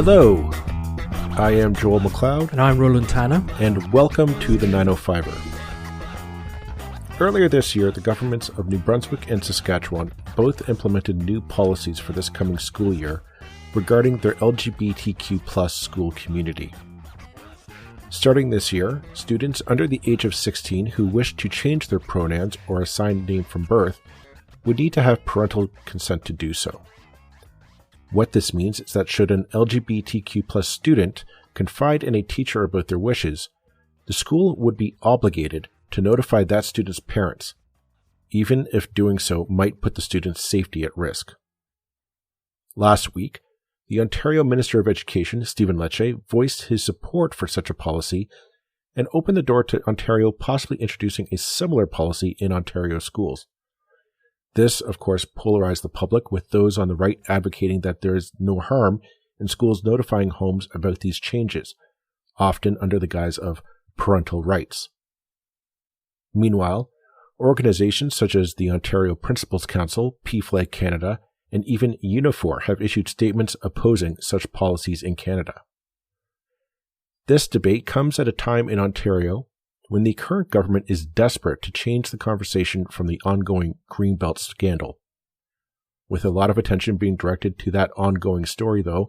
Hello, I am Joel McLeod. And I'm Roland Tanner. And welcome to the 905er. Earlier this year, the governments of New Brunswick and Saskatchewan both implemented new policies for this coming school year regarding their LGBTQ plus school community. Starting this year, students under the age of 16 who wish to change their pronouns or assigned name from birth would need to have parental consent to do so. What this means is that should an LGBTQ plus student confide in a teacher about their wishes, the school would be obligated to notify that student's parents, even if doing so might put the student's safety at risk. Last week, the Ontario Minister of Education, Stephen Lecce, voiced his support for such a policy and opened the door to Ontario possibly introducing a similar policy in Ontario schools. This, of course, polarized the public, with those on the right advocating that there is no harm in schools notifying homes about these changes, often under the guise of parental rights. Meanwhile, organizations such as the Ontario Principals Council, PFLAG Canada, and even Unifor have issued statements opposing such policies in Canada. This debate comes at a time in Ontario when the current government is desperate to change the conversation from the ongoing Greenbelt scandal. With a lot of attention being directed to that ongoing story, though,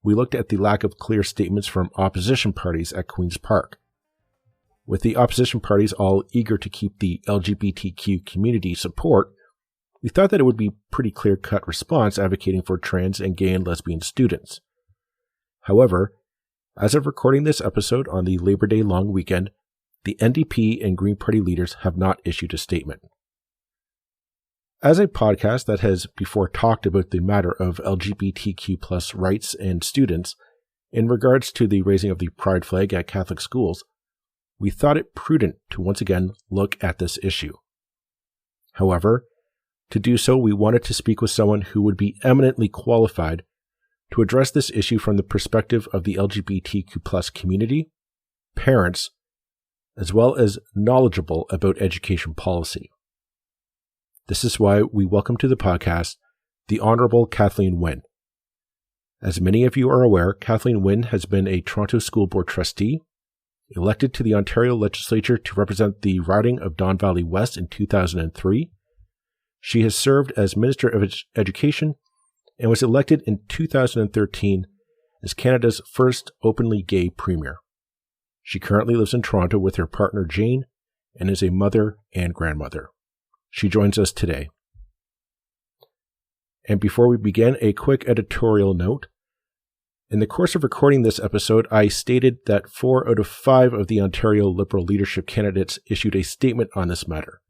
we looked at the lack of clear statements from opposition parties at Queen's Park. With the opposition parties all eager to keep the LGBTQ community support, we thought that it would be a pretty clear-cut response advocating for trans and gay and lesbian students. However, as of recording this episode on the Labor Day long weekend, the NDP and Green Party leaders have not issued a statement. As a podcast that has before talked about the matter of LGBTQ plus rights and students in regards to the raising of the pride flag at Catholic schools, we thought it prudent to once again look at this issue. However, to do so, we wanted to speak with someone who would be eminently qualified to address this issue from the perspective of the LGBTQ plus community, parents, as well as knowledgeable about education policy. This is why we welcome to the podcast the Honourable Kathleen Wynne. As many of you are aware, Kathleen Wynne has been a Toronto School Board trustee, elected to the Ontario Legislature to represent the riding of Don Valley West in 2003. She has served as Minister of Education and was elected in 2013 as Canada's first openly gay Premier. She currently lives in Toronto with her partner Jane and is a mother and grandmother. She joins us today. And before we begin, a quick editorial note. In the course of recording this episode, I stated that 4 out of 5 of the Ontario Liberal leadership candidates issued a statement on this matter.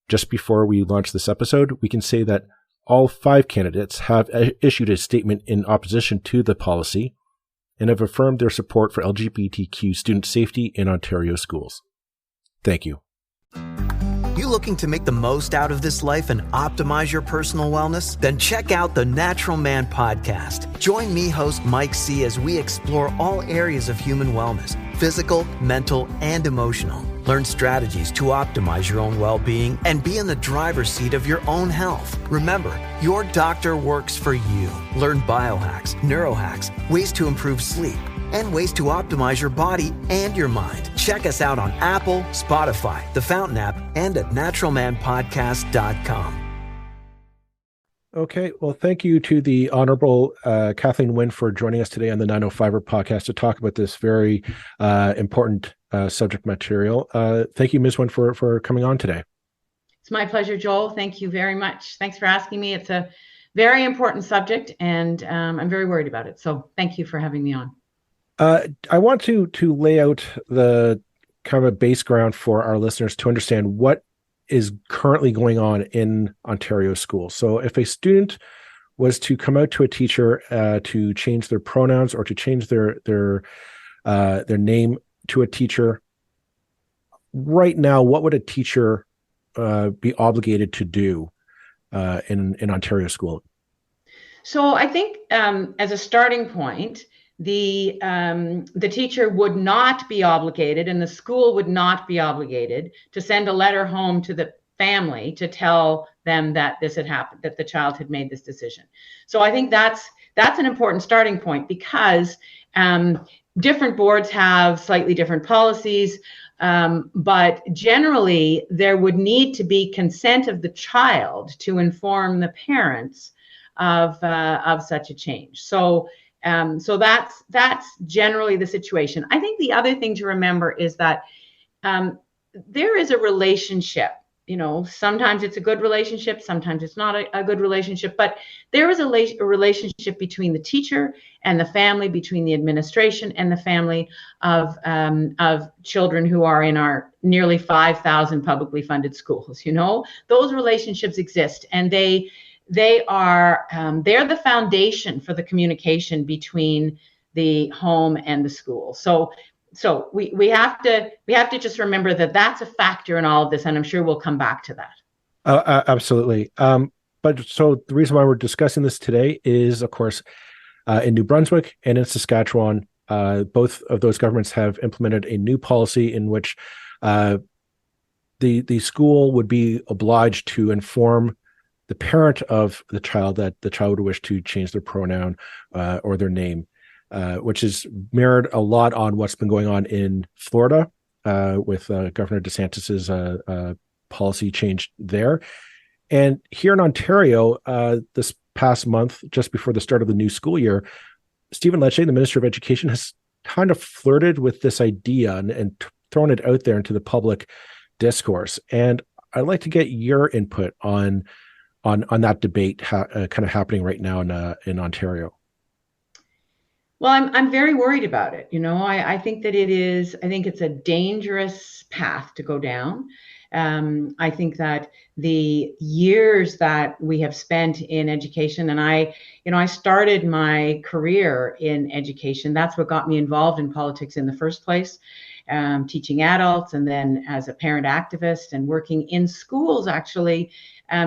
Just before we launch this episode, we can say that all 5 candidates have issued a statement in opposition to the policy and have affirmed their support for LGBTQ student safety in Ontario schools. Thank you. You looking to make the most out of this life and optimize your personal wellness? Then check out the Natural Man Podcast. Join me, host Mike C., as we explore all areas of human wellness, physical, mental, and emotional. Learn strategies to optimize your own well-being and be in the driver's seat of your own health. Remember, your doctor works for you. Learn biohacks, neurohacks, ways to improve sleep, and ways to optimize your body and your mind. Check us out on Apple, Spotify, the Fountain app, and at naturalmanpodcast.com. Okay, well, thank you to the Honourable Kathleen Wynne for joining us today on the 905er podcast to talk about this very important subject material. Thank you, Ms. Wynne, for coming on today. It's my pleasure, Joel. Thank you very much. Thanks for asking me. It's a very important subject, and I'm very worried about it. So thank you for having me on. I want to lay out the kind of a base ground for our listeners to understand what is currently going on in Ontario schools. So if a student was to come out to a teacher to change their pronouns or to change their name to a teacher, right now, what would a teacher be obligated to do in Ontario school? So I think as a starting point, the teacher would not be obligated, and the school would not be obligated to send a letter home to the family to tell them that this had happened, that the child had made this decision. So I think that's that's an important starting point, because different boards have slightly different policies, but generally there would need to be consent of the child to inform the parents of such a change. So that's generally the situation. I think the other thing to remember is that there is a relationship. Sometimes it's a good relationship, sometimes it's not a good relationship, but there is a relationship between the teacher and the family, between the administration and the family of children who are in our nearly 5,000 publicly funded schools. Those relationships exist, and they're the foundation for the communication between the home and the school. So we have to just remember that that's a factor in all of this, and I'm sure we'll come back to that. Absolutely. But so the reason why we're discussing this today is, of course, in New Brunswick and in Saskatchewan, both of those governments have implemented a new policy in which the school would be obliged to inform the parent of the child that the child would wish to change their pronoun or their name. Which is mirrored a lot on what's been going on in Florida with Governor DeSantis's policy change there. And here in Ontario, this past month, just before the start of the new school year, Stephen Lecce, the Minister of Education, has kind of flirted with this idea and thrown it out there into the public discourse. And I'd like to get your input on that debate kind of happening right now in Ontario. Well, I'm very worried about it. I think that I think it's a dangerous path to go down. I think that the years that we have spent in education, and I started my career in education. That's what got me involved in politics in the first place, teaching adults, and then as a parent activist and working in schools, actually,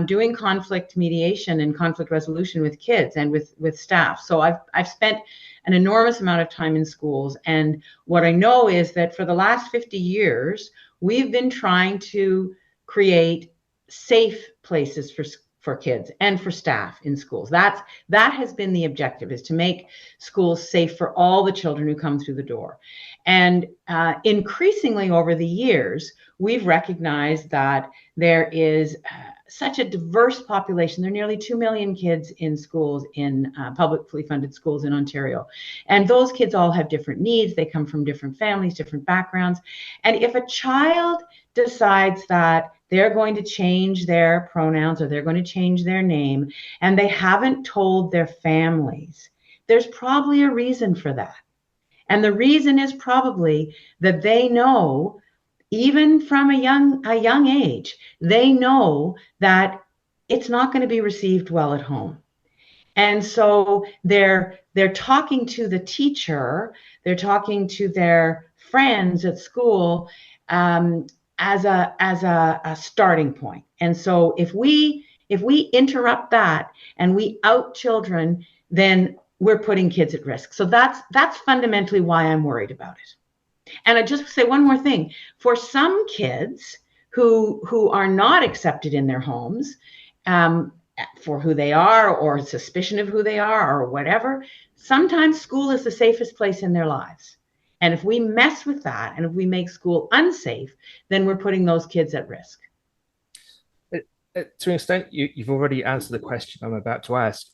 doing conflict mediation and conflict resolution with kids and with staff. So I've spent an enormous amount of time in schools. And what I know is that for the last 50 years, we've been trying to create safe places for kids and for staff in schools. That has been the objective, is to make schools safe for all the children who come through the door. And increasingly over the years, we've recognized that there is such a diverse population. There are nearly 2 million kids in schools, in publicly funded schools in Ontario. And those kids all have different needs. They come from different families, different backgrounds. And if a child decides that they're going to change their pronouns or they're going to change their name, and they haven't told their families, there's probably a reason for that. And the reason is probably that they know, even from a young age, they know that it's not going to be received well at home. And so they're talking to the teacher, they're talking to their friends at school as a starting point. And so if we interrupt that and we out children, then we're putting kids at risk. So that's fundamentally why I'm worried about it. And I just say one more thing. For some kids who are not accepted in their homes for who they are, or suspicion of who they are, or whatever, sometimes school is the safest place in their lives. And if we mess with that, and if we make school unsafe, then we're putting those kids at risk. To an extent, you've already answered the question I'm about to ask,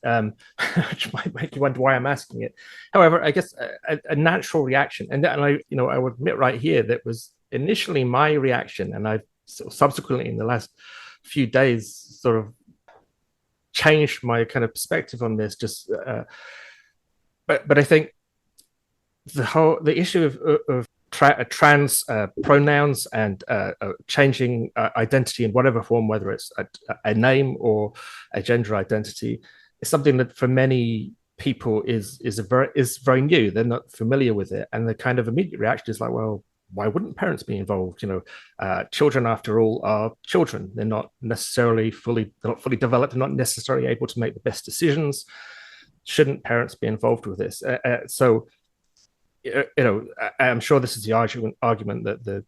which might make you wonder why I'm asking it. However, I guess a natural reaction, and I would admit right here that was initially my reaction, and I've subsequently in the last few days sort of changed my kind of perspective on this. But I think the issue of trans pronouns and changing identity in whatever form, whether it's a name or a gender identity, is something that for many people is very new. They're not familiar with it, and the kind of immediate reaction is like, well, why wouldn't parents be involved? Children, after all, are children. They're not fully developed. They're not necessarily able to make the best decisions. Shouldn't parents be involved with this? So I'm sure this is the argument that the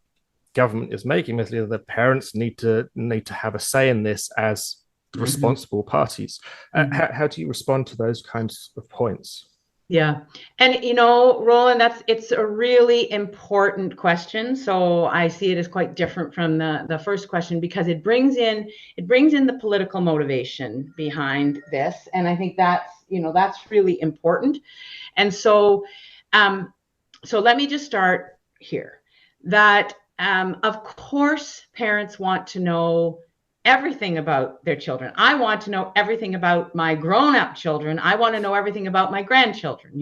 government is making, is that the parents need to have a say in this as responsible parties. How do you respond to those kinds of points? Yeah. And, Roland, it's a really important question. So I see it as quite different from the first question, because it brings in the political motivation behind this. And I think that's really important. And so, so let me just start here that, of course, parents want to know everything about their children. I want to know everything about my grown-up children. I want to know everything about my grandchildren,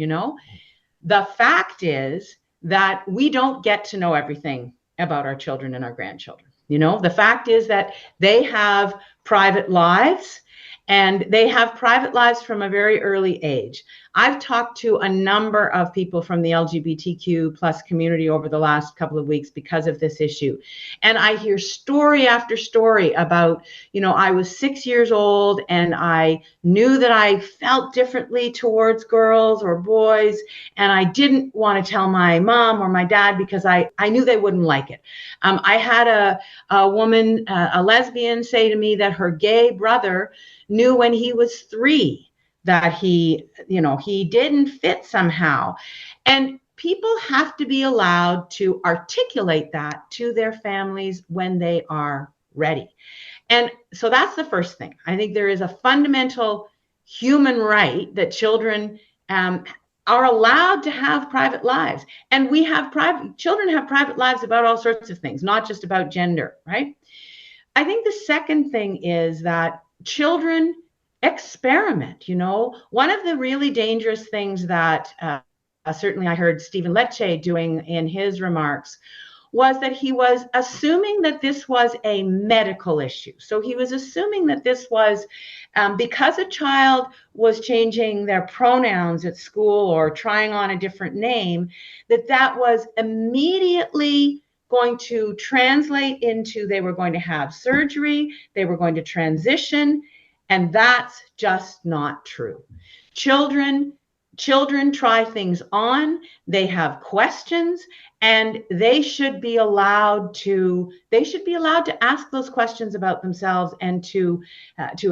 The fact is that we don't get to know everything about our children and our grandchildren. The fact is that they have private lives, and they have private lives from a very early age. I've talked to a number of people from the LGBTQ plus community over the last couple of weeks because of this issue. And I hear story after story about, I was 6 years old and I knew that I felt differently towards girls or boys. And I didn't want to tell my mom or my dad because I knew they wouldn't like it. I had a woman, a lesbian, say to me that her gay brother knew when he was 3 that he didn't fit somehow. And people have to be allowed to articulate that to their families when they are ready. And so that's the first thing. I think there is a fundamental human right that children are allowed to have private lives. And children have private lives about all sorts of things, not just about gender, right? I think the second thing is that children experiment. One of the really dangerous things that certainly I heard Stephen Lecce doing in his remarks was that he was assuming that this was a medical issue. So he was assuming that this was because a child was changing their pronouns at school or trying on a different name, that was immediately going to translate into they were going to have surgery, they were going to transition. And that's just not true. Children try things on, they have questions, and they should be allowed to ask those questions about themselves and to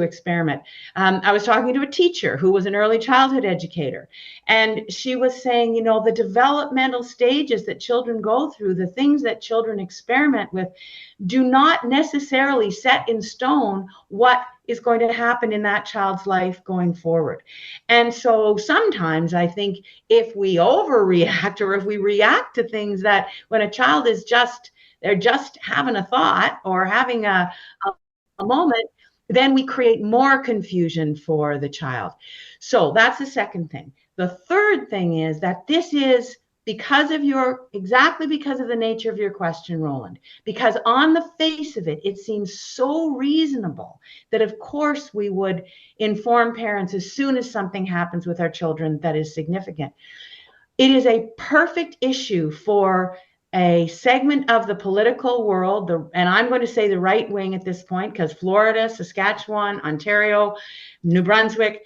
experiment. I was talking to a teacher who was an early childhood educator, and she was saying, the developmental stages that children go through, the things that children experiment with, do not necessarily set in stone what is going to happen in that child's life going forward. And so sometimes I think if we overreact or if we react to things that when a child is they're just having a thought or having a moment, then we create more confusion for the child. So that's the second thing. The third thing is that this is because of the nature of your question, Roland, because on the face of it, it seems so reasonable that of course we would inform parents as soon as something happens with our children that is significant. It is a perfect issue for a segment of the political world, and I'm going to say the right wing at this point, because Florida, Saskatchewan, Ontario, New Brunswick,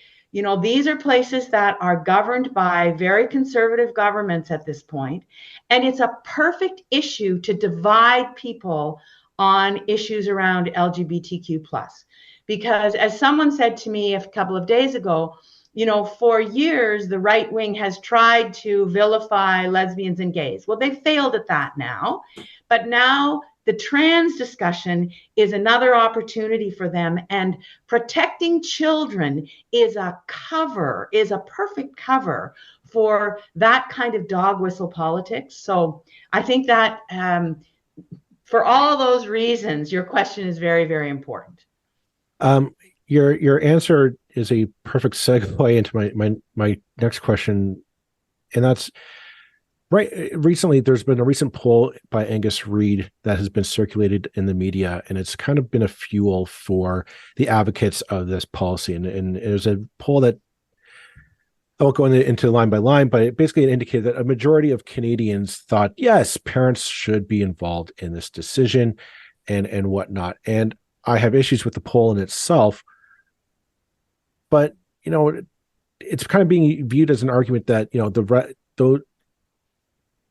these are places that are governed by very conservative governments at this point. And it's a perfect issue to divide people on issues around LGBTQ+. Because as someone said to me a couple of days ago, for years, the right wing has tried to vilify lesbians and gays. Well, they failed at that now. But now the trans discussion is another opportunity for them, and protecting children is a perfect cover for that kind of dog whistle politics. So I think that for all those reasons, your question is very, very important. Your answer is a perfect segue into my next question, and that's right. Recently, there's been a recent poll by Angus Reid that has been circulated in the media, and it's kind of been a fuel for the advocates of this policy. And it was a poll that I won't go into line by line, but it basically indicated that a majority of Canadians thought, yes, parents should be involved in this decision and whatnot. And I have issues with the poll in itself, but it's kind of being viewed as an argument that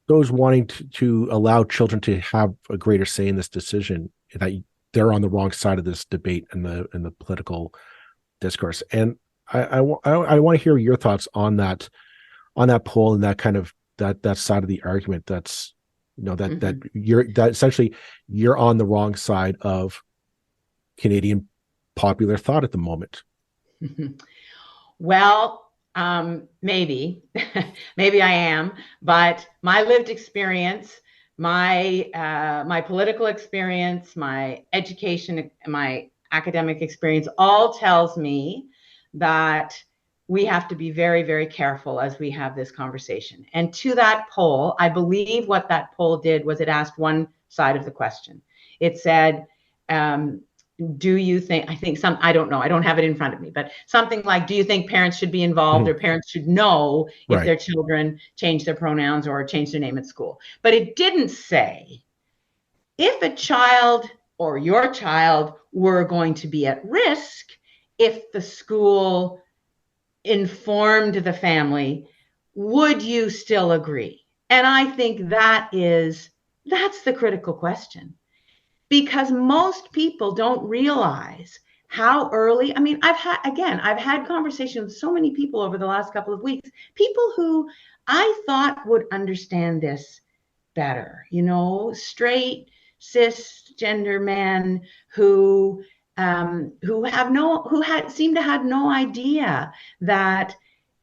those wanting to allow children to have a greater say in this decision, that they're on the wrong side of this debate in the political discourse. And I want to hear your thoughts on that poll and that kind of that side of the argument. That's that essentially you're on the wrong side of Canadian popular thought at the moment. Well, maybe maybe I am, but my lived experience, my political experience, my education, my academic experience all tells me that we have to be very, very careful as we have this conversation. And to that poll, I believe what that poll did was it asked one side of the question. It said, do you think, I don't know, I don't have it in front of me, but something like, do you think parents should be involved or parents should know if their children change their pronouns or change their name at school? But it didn't say if a child or your child were going to be at risk if the school informed the family, would you still agree? And I think that's the critical question, because most people don't realize how early. I mean, I've had conversations with so many people over the last couple of weeks, people who I thought would understand this better, straight cisgender men who seem to have no idea that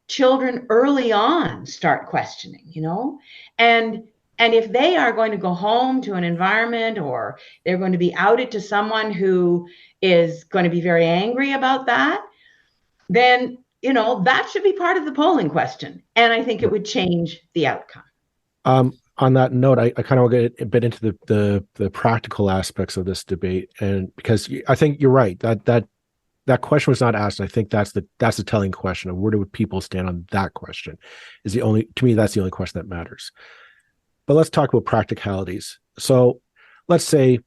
children early on start questioning, and if they are going to go home to an environment or they're going to be outed to someone who is going to be very angry about that, then, that should be part of the polling question. And I think it would change the outcome. On that note, I kind of want to get a bit into the practical aspects of this debate, and because I think you're right that question was not asked. I think that's the telling question of where do people stand on that question. To me, that's the only question that matters. But let's talk about practicalities. So let's say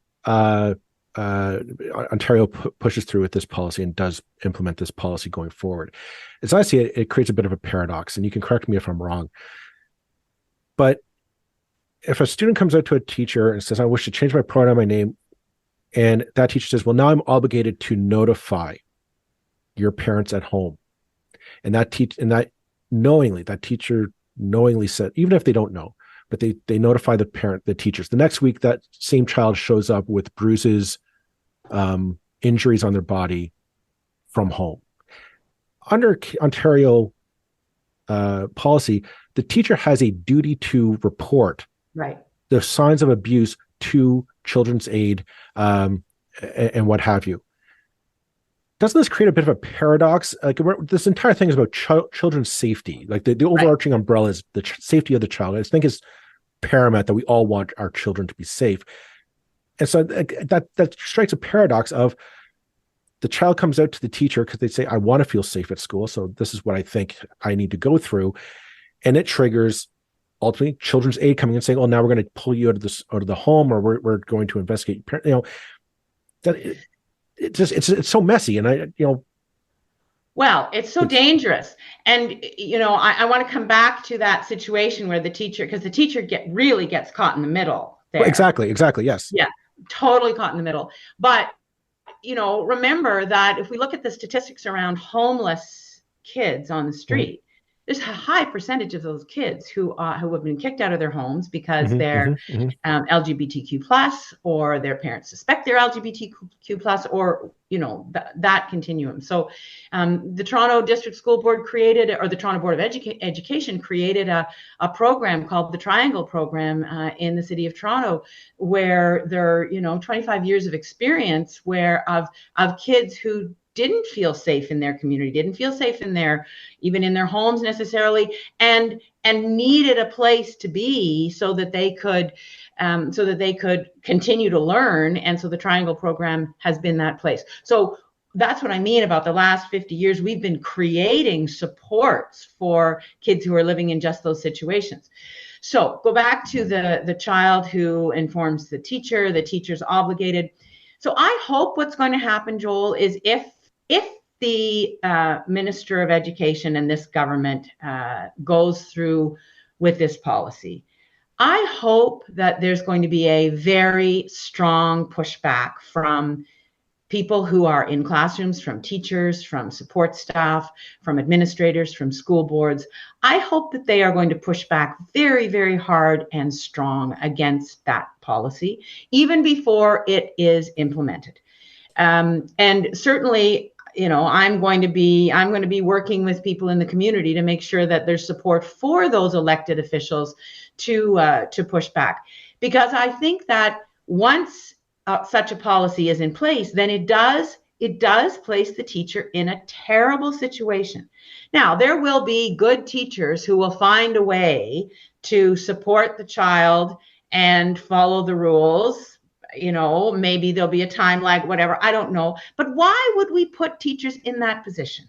Ontario pushes through with this policy and does implement this policy going forward. As I see it, it creates a bit of a paradox, and you can correct me if I'm wrong. But if a student comes out to a teacher and says, I wish to change my pronoun, my name, and that teacher says, well, now I'm obligated to notify your parents at home. And that teacher knowingly said, even if they don't know, but they notify the teachers. The next week, that same child shows up with bruises, injuries on their body from home. Under Ontario policy, the teacher has a duty to report the signs of abuse to Children's Aid and what have you. Doesn't this create a bit of a paradox? Like, this entire thing is about children's safety. Like the overarching umbrella is the safety of the child. I think is paramount that we all want our children to be safe. And so that strikes a paradox of the child comes out to the teacher because they say, I want to feel safe at school. So this is what I think I need to go through. And it triggers ultimately Children's Aid coming and saying, "Oh, now we're going to pull you out of the home, or we're going to investigate." It's so messy, and well, it's so dangerous. And I want to come back to that situation where the teacher really gets caught in the middle there. Well, exactly, yes, yeah, totally caught in the middle. But remember that if we look at the statistics around homeless kids on the street, there's a high percentage of those kids who have been kicked out of their homes because they're LGBTQ plus, or their parents suspect they're LGBTQ plus, or that continuum. So the Toronto District School Board the Toronto Board of Education created a program called the Triangle Program in the City of Toronto, where there are 25 years of experience of kids who didn't feel safe in their community, didn't feel safe even in their homes necessarily, and needed a place to be so that they could continue to learn. And so the Triangle Program has been that place. So that's what I mean about the last 50 years. We've been creating supports for kids who are living in just those situations. So go back to the child who informs the teacher's obligated. So I hope what's going to happen, Joel, is if the Minister of Education and this government goes through with this policy, I hope that there's going to be a very strong pushback from people who are in classrooms, from teachers, from support staff, from administrators, from school boards. I hope that they are going to push back very, very hard and strong against that policy, even before it is implemented. And certainly, I'm going to be working with people in the community to make sure that there's support for those elected officials to push back, because I think that once such a policy is in place, then it does place the teacher in a terrible situation. Now, there will be good teachers who will find a way to support the child and follow the rules. Maybe there'll be a time lag, whatever, I don't know. But why would we put teachers in that position?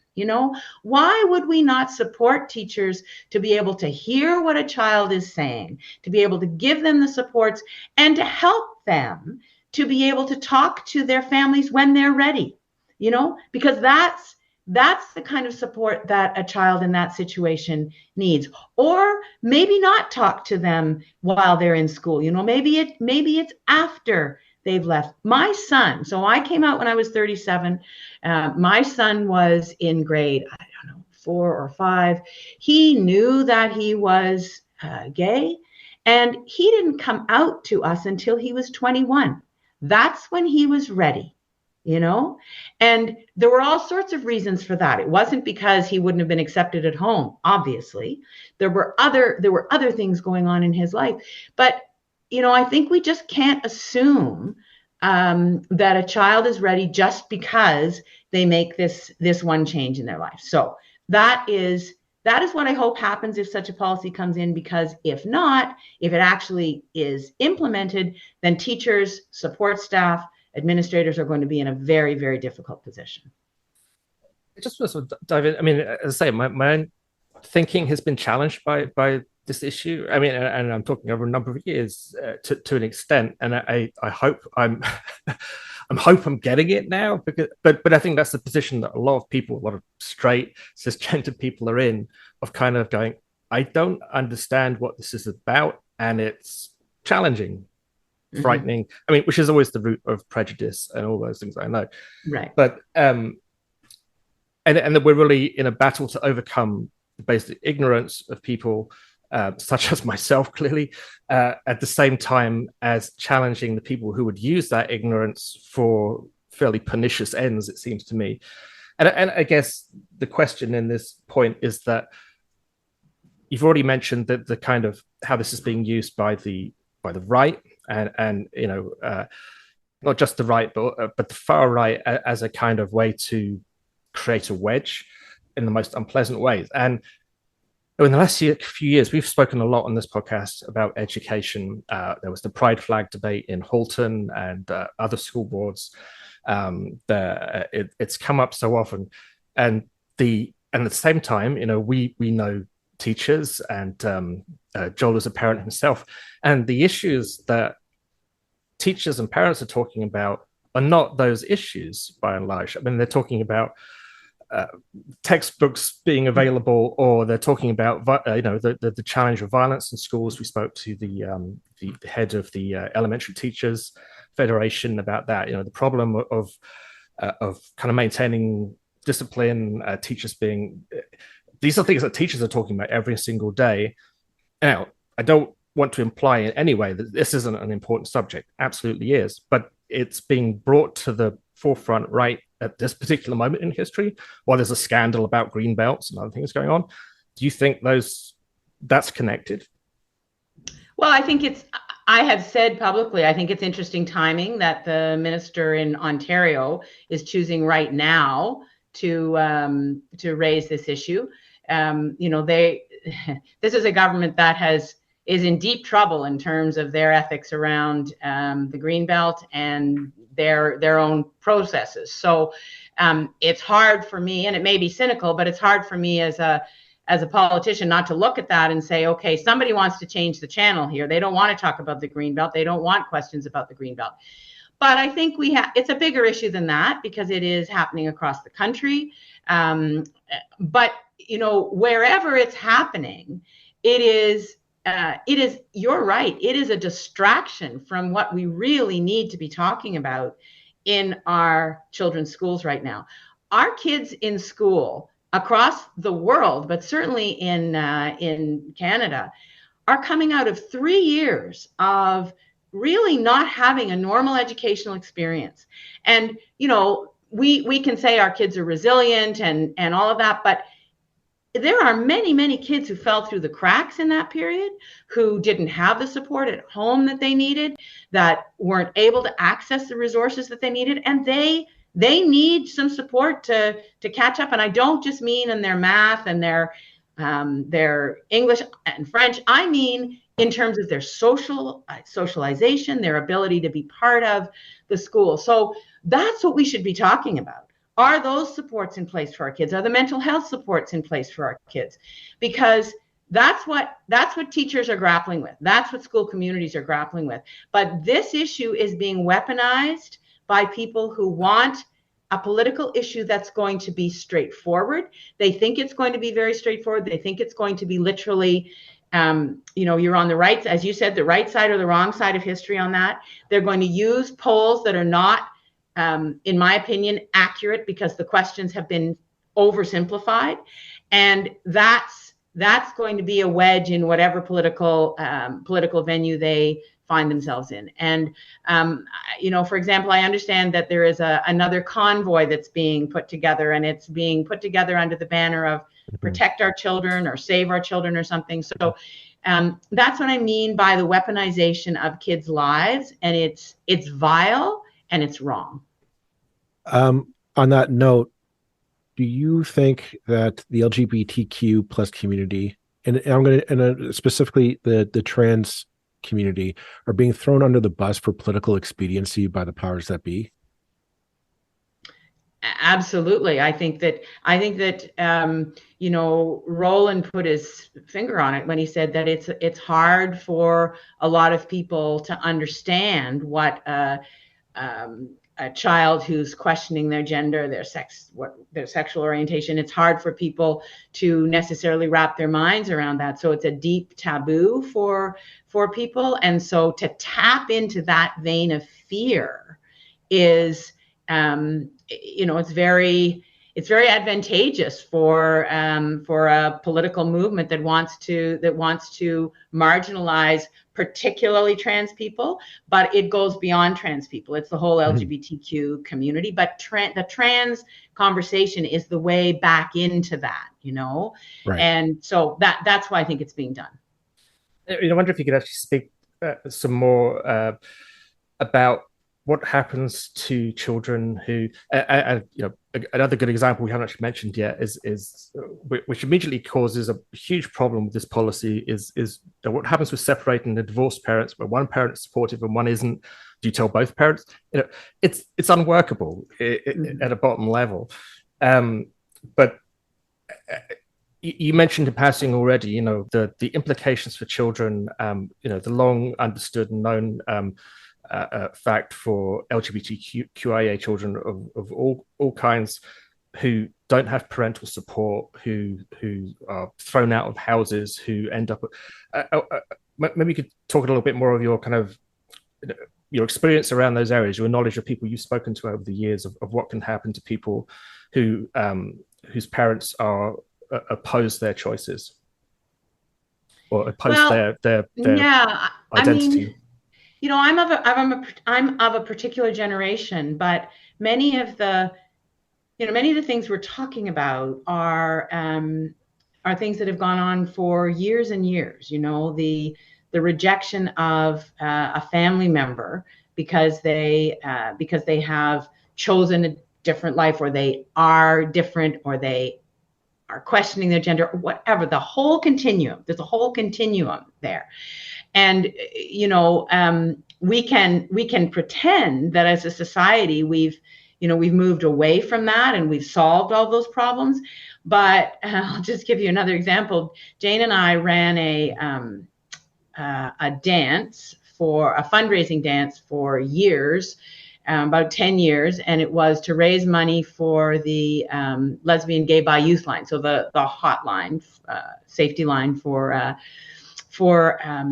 Why would we not support teachers to be able to hear what a child is saying, to be able to give them the supports, and to help them to be able to talk to their families when they're ready, because that's the kind of support that a child in that situation needs. Or maybe not talk to them while they're in school. Maybe it's after they've left. My son, so I came out when I was 37. My son was in grade, 4 or 5. He knew that he was gay, and he didn't come out to us until he was 21. That's when he was ready, and there were all sorts of reasons for that. It wasn't because he wouldn't have been accepted at home. Obviously, there were other things going on in his life. But, I think we just can't assume that a child is ready just because they make this one change in their life. So that is what I hope happens if such a policy comes in, because if not, if it actually is implemented, then teachers, support staff, administrators are going to be in a very, very difficult position. I just want to dive in. I mean, as I say, my own thinking has been challenged by this issue. I mean, and I'm talking over a number of years to an extent, and I hope I'm getting it now, but I think that's the position that a lot of straight cisgender people are in, of kind of going, I don't understand what this is about, and it's challenging, frightening. I mean, which is always the root of prejudice and all those things, I know. Right. But and that we're really in a battle to overcome the basic ignorance of people, such as myself, clearly, at the same time as challenging the people who would use that ignorance for fairly pernicious ends, it seems to me. And I guess the question in this point is that you've already mentioned that the kind of how this is being used by the right, and not just the right, but the far right, as a kind of way to create a wedge in the most unpleasant ways. And in the last few years, we've spoken a lot on this podcast about education. There was the Pride flag debate in Halton and other school boards. It's come up so often, and at the same time, we know teachers, and Joel is a parent himself, and the issues that teachers and parents are talking about are not those issues by and large. I mean, they're talking about textbooks being available, or they're talking about the challenge of violence in schools. We spoke to the head of the Elementary Teachers Federation about that. The problem of kind of maintaining discipline, teachers being. These are things that teachers are talking about every single day. Now, I don't want to imply in any way that this isn't an important subject. Absolutely is, but it's being brought to the forefront right at this particular moment in history, while there's a scandal about Greenbelts and other things going on. Do you think that's connected? Well, I have said publicly, I think it's interesting timing that the minister in Ontario is choosing right now to raise this issue. This is a government that is in deep trouble in terms of their ethics around the Greenbelt and their own processes. So it's hard for me, and it may be cynical, but it's hard for me as a politician not to look at that and say, okay, somebody wants to change the channel here. They don't want to talk about the Greenbelt. They don't want questions about the Greenbelt. But I think it's a bigger issue than that, because it is happening across the country. But wherever it's happening, it is you're right, it is a distraction from what we really need to be talking about in our children's schools right now. Our kids in school across the world, but certainly in Canada, are coming out of 3 years of really not having a normal educational experience. And, we can say our kids are resilient and all of that, but there are many, many kids who fell through the cracks in that period, who didn't have the support at home that they needed, that weren't able to access the resources that they needed, and they need some support to catch up. And I don't just mean in their math and their English and French. I mean in terms of their socialization, their ability to be part of the school. So that's what we should be talking about. Are those supports in place for our kids? Are the mental health supports in place for our kids? Because that's what teachers are grappling with. That's what school communities are grappling with. But this issue is being weaponized by people who want a political issue that's going to be straightforward. They think it's going to be very straightforward. They think it's going to be literally, you're on the right, as you said, the right side or the wrong side of history on that. They're going to use polls that are not, in my opinion, accurate, because the questions have been oversimplified. And that's going to be a wedge in whatever political venue they find themselves in. And, for example, I understand that there is another convoy that's being put together, and it's being put together under the banner of protect our children or save our children or something. So that's what I mean by the weaponization of kids' lives. And it's vile and it's wrong. On that note, do you think that the LGBTQ plus community, and I'm going to specifically the trans community, are being thrown under the bus for political expediency by the powers that be? Absolutely. I think that Roland put his finger on it when he said that it's hard for a lot of people to understand what a child who's questioning their gender, their sex, their sexual orientation. It's hard for people to necessarily wrap their minds around that. So it's a deep taboo for people. And so to tap into that vein of fear is, it's very advantageous for a political movement that wants to marginalize particularly trans people, but it goes beyond trans people. It's the whole LGBTQ community, but the trans conversation is the way back into that, Right. And so that's why I think it's being done. I wonder if you could actually speak some more about what happens to children who, another good example we haven't actually mentioned yet is which immediately causes a huge problem with this policy is what happens with separating the divorced parents, where one parent is supportive and one isn't. Do you tell both parents? It's unworkable at a bottom level. But you mentioned in passing already, the implications for children, the long understood and known fact for LGBTQIA children of all kinds who don't have parental support, who are thrown out of houses, who end up. Maybe you could talk a little bit more of your kind of your experience around those areas, your knowledge of people you've spoken to over the years of what can happen to people who whose parents are oppose their choices or oppose their identity. I'm of a particular generation, but many of the things we're talking about are things that have gone on for years and years. The rejection of a family member because they have chosen a different life, or they are different, or they are questioning their gender, or whatever. The whole continuum. There's a whole continuum there. And, we can pretend that as a society, we've moved away from that and we've solved all those problems. But I'll just give you another example. Jane and I ran a fundraising dance for years, about 10 years. And it was to raise money for the lesbian, gay, bi youth line. So the hotline, safety line for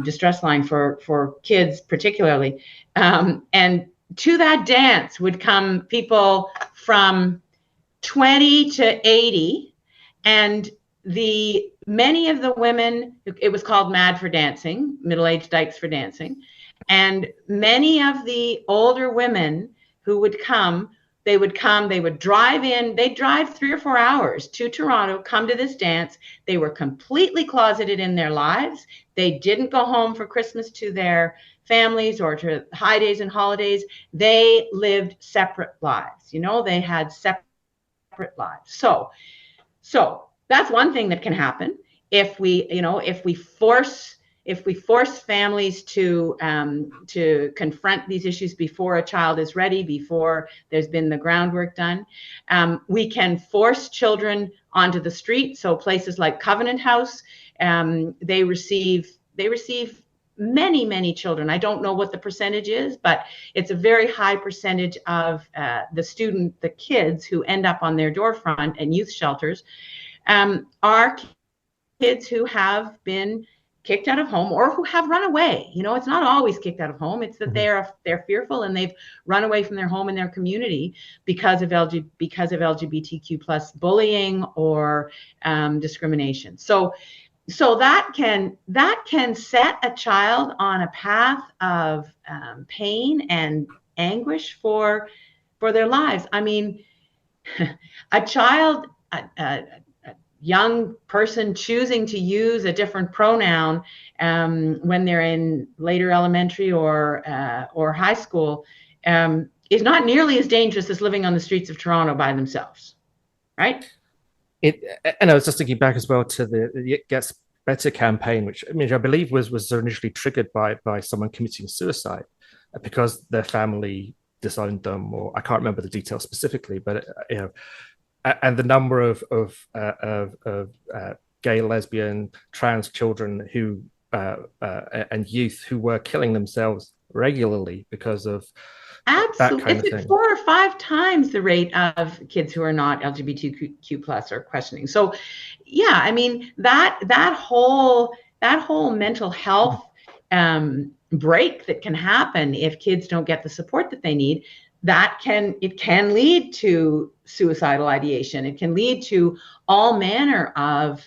distress line for kids particularly. And to that dance would come people from 20 to 80, and many of the women, it was called Mad for Dancing, middle-aged dykes for dancing, and many of the older women who would come, they would drive in, they'd drive 3 or 4 hours to Toronto, come to this dance. They were completely closeted in their lives. They didn't go home for Christmas to their families or to high days and holidays. They lived separate lives. They had separate lives. So that's one thing that can happen if we force families to confront these issues before a child is ready, before there's been the groundwork done. We can force children onto the street. So places like Covenant House, they receive many children. I don't know what the percentage is, but it's a very high percentage of the kids who end up on their doorfront and youth shelters are kids who have been kicked out of home or who have run away. It's not always kicked out of home. It's that they're fearful and they've run away from their home and their community because of LGBTQ plus bullying or discrimination. So that can set a child on a path of pain and anguish for their lives. I mean, a young person choosing to use a different pronoun when they're in later elementary or high school is not nearly as dangerous as living on the streets of Toronto by themselves, right? And I was just thinking back as well to the It Gets Better campaign, which I believe was initially triggered by someone committing suicide because their family disowned them, or I can't remember the details specifically, but and the number of gay, lesbian, trans children who and youth who were killing themselves regularly because of absolutely that kind of thing. 4 or 5 times the rate of kids who are not LGBTQ plus are questioning. So, yeah, I mean that whole mental health break that can happen if kids don't get the support that they need. It can lead to suicidal ideation. It can lead to all manner of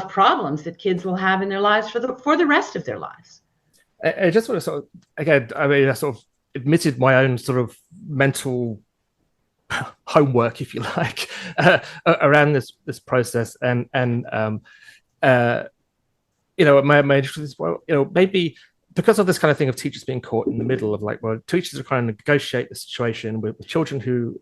problems that kids will have in their lives for the rest of their lives. I just want to sort of, again, I sort of admitted my own sort of mental homework, if you like, around this process, and my interest is, well, maybe because of this kind of thing of teachers being caught in the middle of teachers are trying to negotiate the situation with children who,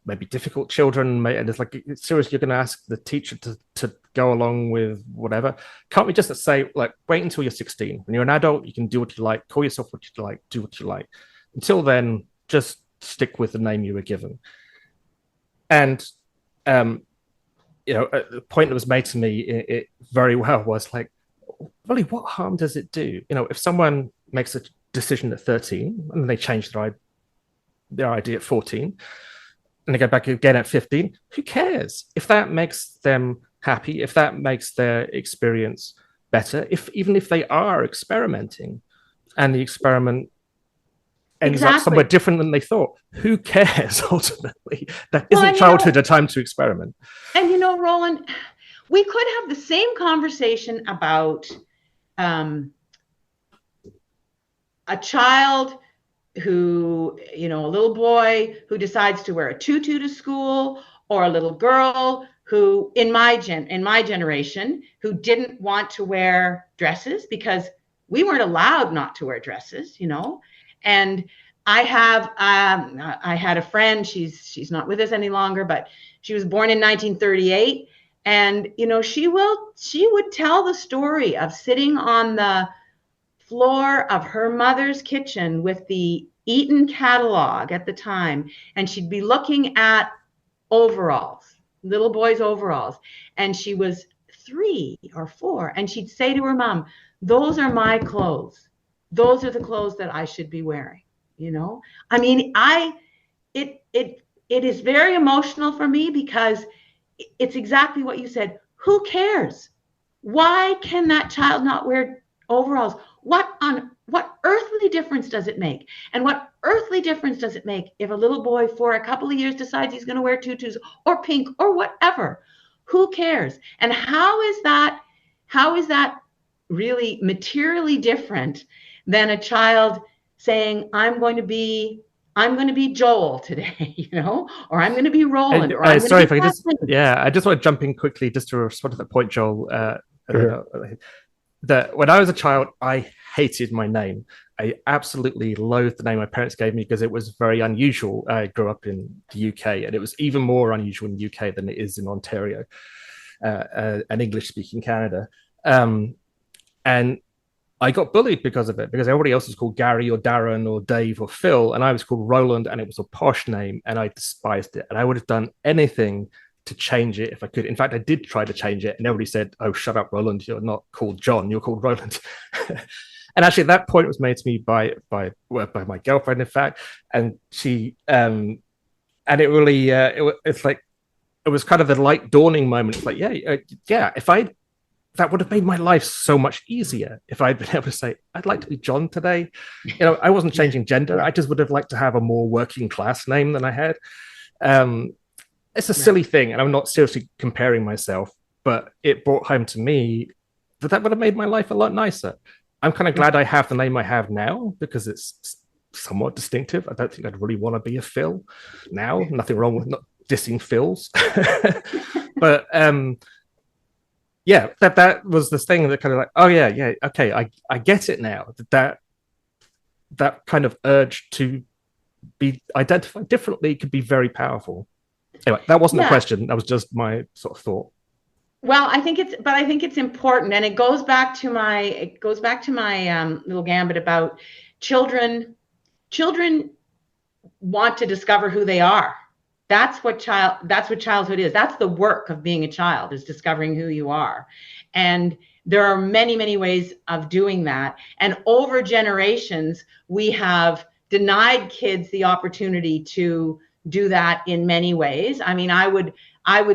maybe difficult children, and it's seriously, you're going to ask the teacher to go along with whatever. Can't we just say, wait until you're 16? When you're an adult, you can do what you like, call yourself what you like, do what you like. Until then, just stick with the name you were given. And, a point that was made to me it very well was really, what harm does it do? If someone makes a decision at 13 and then they change their idea at 14 and they go back again at 15, who cares? If that makes them happy, if that makes their experience better, even if they are experimenting and the experiment ends up somewhere different than they thought, who cares ultimately? That isn't childhood a time to experiment. And Roland, we could have the same conversation about a child who, a little boy who decides to wear a tutu to school, or a little girl who, in my generation, who didn't want to wear dresses because we weren't allowed not to wear dresses, And I had a friend, she's not with us any longer, but she was born in 1938. And, she would tell the story of sitting on the floor of her mother's kitchen with the Eaton catalog at the time. And she'd be looking at overalls, little boys' overalls. And she was 3 or 4. And she'd say to her mom, "Those are my clothes. Those are the clothes that I should be wearing." I mean, it is very emotional for me because it's exactly what you said. Who cares? Why can that child not wear overalls? What earthly difference does it make? And what earthly difference does it make if a little boy for a couple of years decides he's going to wear tutus or pink or whatever? Who cares? And how is that really materially different than a child saying, I'm going to be Joel today, or I'm going to be Roland, or I'm sorry if I just want to jump in quickly just to respond to that point, Joel. That when I was a child, I hated my name. I absolutely loathed the name my parents gave me because it was very unusual. I grew up in the UK, and it was even more unusual in the UK than it is in Ontario, an English-speaking Canada. And I got bullied because of it, because everybody else was called Gary or Darren or Dave or Phil, and I was called Roland, and it was a posh name, and I despised it. And I would have done anything to change it if I could. In fact, I did try to change it, and everybody said, "Oh, shut up, Roland. You're not called John. You're called Roland." And actually, that point was made to me by my girlfriend, in fact, and she and it really it's like it was kind of the light dawning moment. It's like, that would have made my life so much easier if I'd been able to say, I'd like to be John today. I wasn't changing gender. I just would have liked to have a more working class name than I had. It's a silly thing, and I'm not seriously comparing myself, but it brought home to me that would have made my life a lot nicer. I'm kind of glad I have the name I have now, because it's somewhat distinctive. I don't think I'd really want to be a Phil now. Nothing wrong with not dissing Phils. But that was the thing that kind of like, oh yeah, okay, I get it now. That kind of urge to be identified differently could be very powerful. Anyway, that wasn't a question. That was just my sort of thought. Well, I think it's important, and it goes back to my little gambit about children. Children want to discover who they are. That's what childhood is. That's the work of being a child, is discovering who you are. And there are many, many ways of doing that. And over generations, we have denied kids the opportunity to do that in many ways. I mean, I would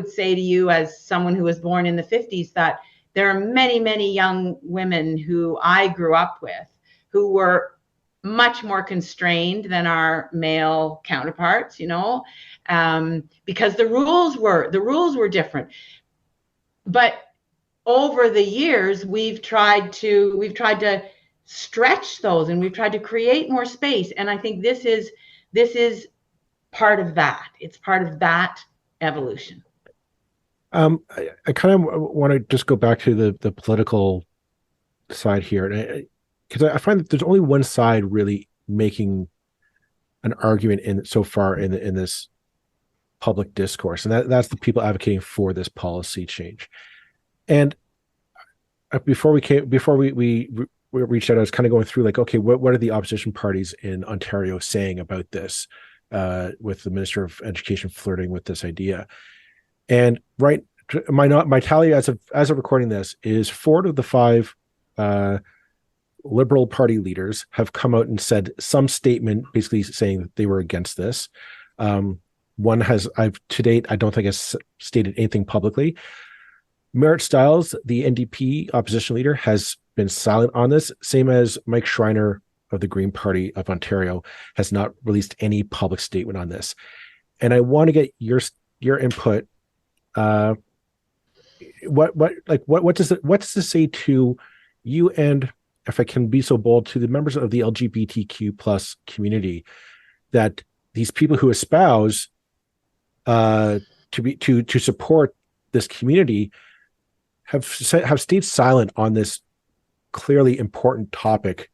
say to you, as someone who was born in the 50s, that there are many, many young women who I grew up with who were much more constrained than our male counterparts, because the rules were different. But over the years, we've tried to stretch those, and we've tried to create more space. And I think this is part of that. It's part of that evolution. I kind of want to just go back to the political side here, because I find that there's only one side really making an argument so far in this public discourse, and that's the people advocating for this policy change. And before we reached out, I was kind of going through like, okay, what are the opposition parties in Ontario saying about this, with the Minister of Education flirting with this idea. And my tally as of recording this is 4 of the 5 Liberal Party leaders have come out and said some statement basically saying that they were against this. One to date, I don't think has stated anything publicly. Merritt Stiles, the NDP opposition leader, has been silent on this, same as Mike Schreiner of the Green Party of Ontario has not released any public statement on this. And I want to get your input. What does this say to you, and if I can be so bold, to the members of the LGBTQ plus community, that these people who espouse to support this community have stayed silent on this clearly important topic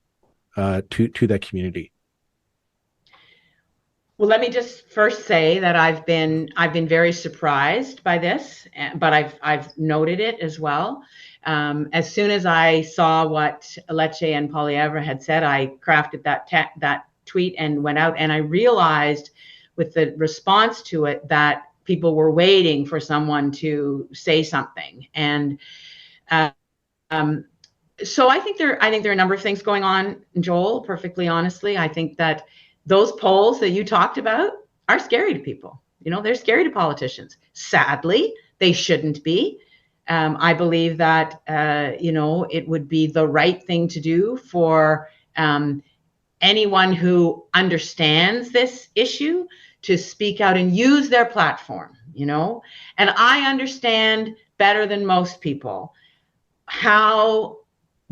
to that community? Well, let me just first say that I've been very surprised by this, but I've noted it as well. As soon as I saw what Lecce and Poilievre had said, I crafted that tweet and went out, and I realized with the response to it that people were waiting for someone to say something. And so I think there are a number of things going on, Joel, perfectly honestly. I think that those polls that you talked about are scary to people. They're scary to politicians. Sadly, they shouldn't be. I believe that, it would be the right thing to do for anyone who understands this issue to speak out and use their platform, And I understand better than most people how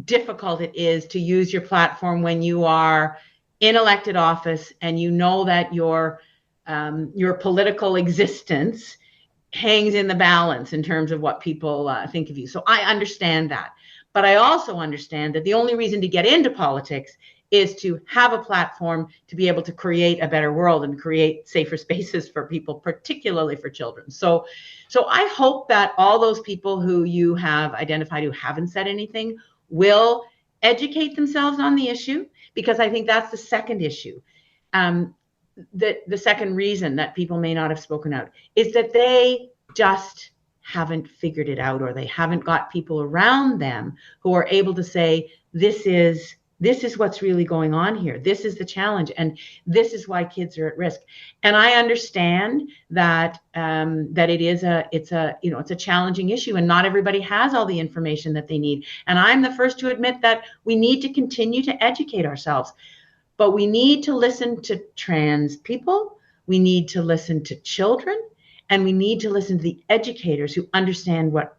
difficult it is to use your platform when you are in elected office and you know that your political existence hangs in the balance in terms of what people think of you. So I understand that. But I also understand that the only reason to get into politics is to have a platform to be able to create a better world and create safer spaces for people, particularly for children. So I hope that all those people who you have identified who haven't said anything will educate themselves on the issue, because I think that's the second issue. The second reason that people may not have spoken out is that they just haven't figured it out, or they haven't got people around them who are able to say, this is what's really going on here. This is the challenge, and this is why kids are at risk. And I understand that it's a challenging issue, and not everybody has all the information that they need. And I'm the first to admit that we need to continue to educate ourselves. But we need to listen to trans people, we need to listen to children, and we need to listen to the educators who understand what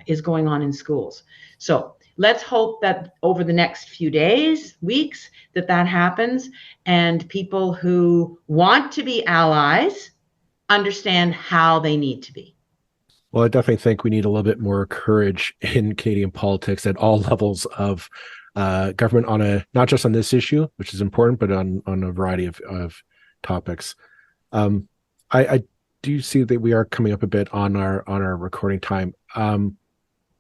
is going on in schools. So let's hope that over the next few days, weeks, that happens, and people who want to be allies understand how they need to be. Well, I definitely think we need a little bit more courage in Canadian politics at all levels of government, not just on this issue, which is important, but on a variety of topics. I do see that we are coming up a bit on our recording time.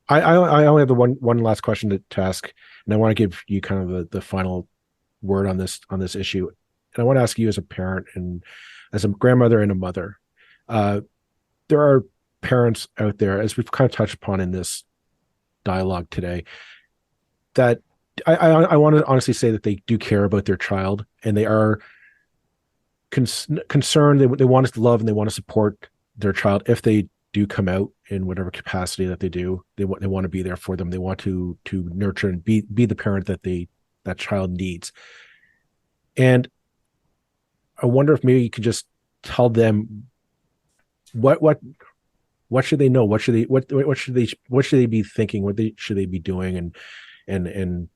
I only have the one last question to ask, and I want to give you kind of the final word on this issue. And I want to ask you as a parent and as a grandmother and a mother. There are parents out there, as we've kind of touched upon in this dialogue today, that I want to honestly say that they do care about their child, and they are concerned. They want us to love and they want to support their child if they do come out in whatever capacity that they do. They want to be there for them. They want to nurture and be the parent that child needs. And I wonder if maybe you could just tell them what should they know? What should they be thinking? What should they be doing? And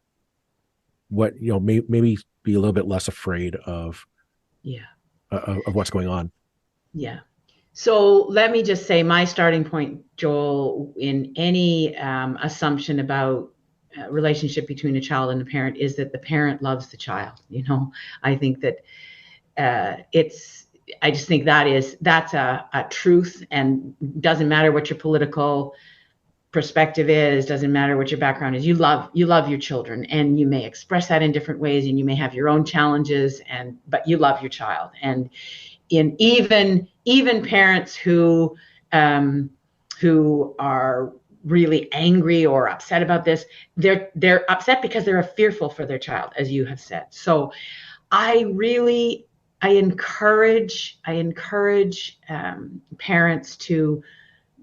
what, maybe be a little bit less afraid of what's going on. Yeah. So let me just say my starting point, Joel, in any assumption about relationship between a child and a parent is that the parent loves the child. I think that I just think that's a truth, and doesn't matter what your political perspective is, doesn't matter what your background is. You love your children, and you may express that in different ways, and you may have your own challenges, but you love your child. And in even parents who are really angry or upset about this, they're upset because they're fearful for their child, as you have said. So I encourage parents to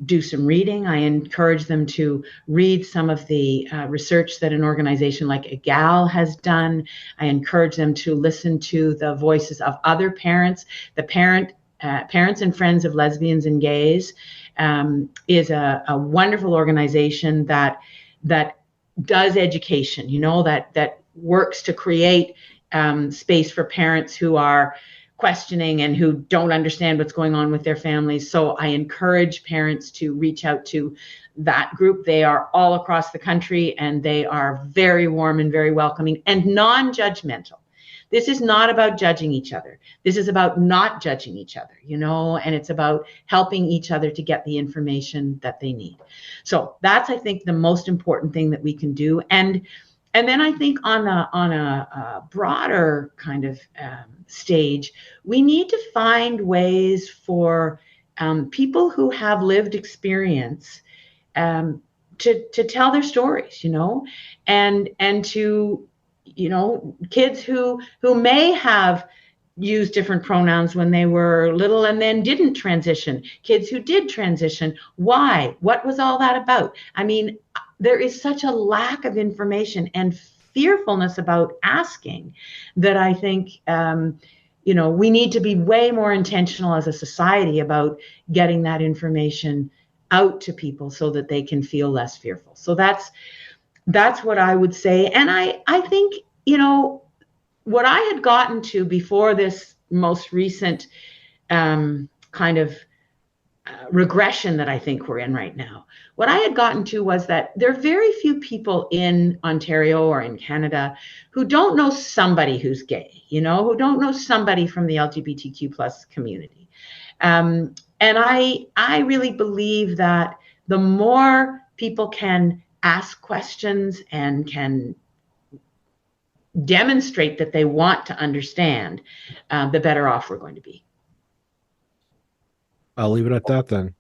do some reading. I encourage them to read some of the research that an organization like EGAL has done. I encourage them to listen to the voices of other parents. The Parents and Friends of Lesbians and Gays is a wonderful organization that does education, that works to create space for parents who are questioning and who don't understand what's going on with their families. So I encourage parents to reach out to that group. They are all across the country, and they are very warm and very welcoming and non-judgmental. This is not about judging each other. This is about not judging each other, and it's about helping each other to get the information that they need. So that's, I think, the most important thing that we can do. And then I think on a broader kind of stage, we need to find ways for people who have lived experience to tell their stories, and to, kids who may have use different pronouns when they were little and then didn't transition. Kids who did transition, why? What was all that about? I mean, there is such a lack of information and fearfulness about asking that I think, we need to be way more intentional as a society about getting that information out to people so that they can feel less fearful. So that's what I would say. And I think, what I had gotten to before this most recent kind of regression that I think we're in right now, what I had gotten to was that there are very few people in Ontario or in Canada who don't know somebody who's gay, who don't know somebody from the LGBTQ plus community. And I really believe that the more people can ask questions and can demonstrate that they want to understand, the better off we're going to be. I'll leave it at that then.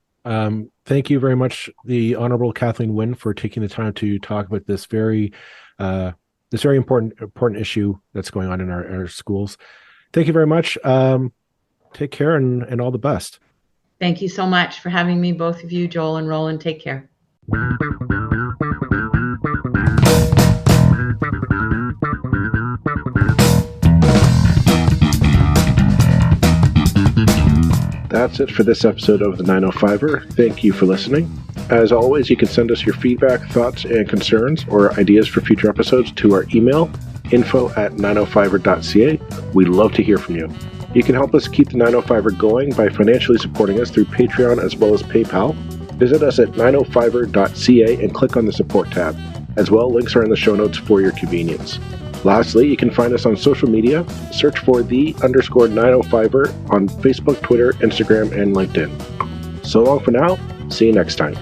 Thank you very much, the Honorable Kathleen Wynne, for taking the time to talk about this very important issue that's going on in our schools. Thank you very much. Take care and all the best. Thank you so much for having me, both of you, Joel and Roland. Take care. That's it for this episode of the 905er. Thank you for listening. As always, you can send us your feedback, thoughts, and concerns or ideas for future episodes to our email, info@905er.ca. We'd love to hear from you. You can help us keep the 905er going by financially supporting us through Patreon as well as PayPal. Visit us at 905er.ca and click on the support tab. As well, links are in the show notes for your convenience. Lastly, you can find us on social media. Search for _905er on Facebook, Twitter, Instagram, and LinkedIn. So long for now. See you next time.